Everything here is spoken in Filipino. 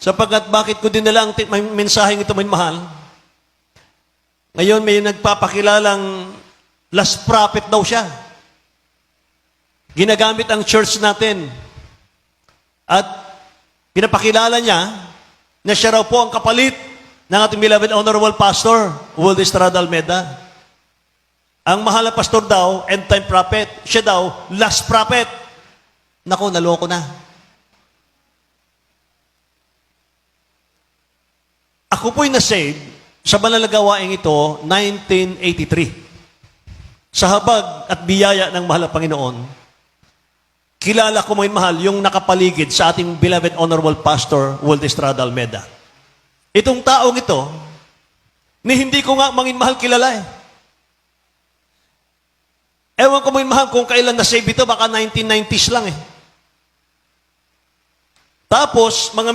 Sapagkat bakit ko dinala ang may mensaheng ito, may mahal? Ngayon may nagpapakilalang last prophet daw siya. Ginagamit ang church natin. At pinapakilala niya na siya raw po ang kapalit ng ating beloved Honorable Pastor, Walt Estrada Almeda. Ang mahal na pastor daw, end-time prophet. Siya daw, last prophet. Naku, naloko na. Ako po'y na-save sa banal na gawaing ito, 1983. Sa habag at biyaya ng mahal na Panginoon, kilala ko mga mahal yung nakapaligid sa ating beloved Honorable Pastor, Walt Estrada Almeda. Itong taong ito, ni hindi ko nga mangin mahal kilala eh. Ewan ko mangin mahal kung kailan na-save ito, baka 1990s lang eh. Tapos, mga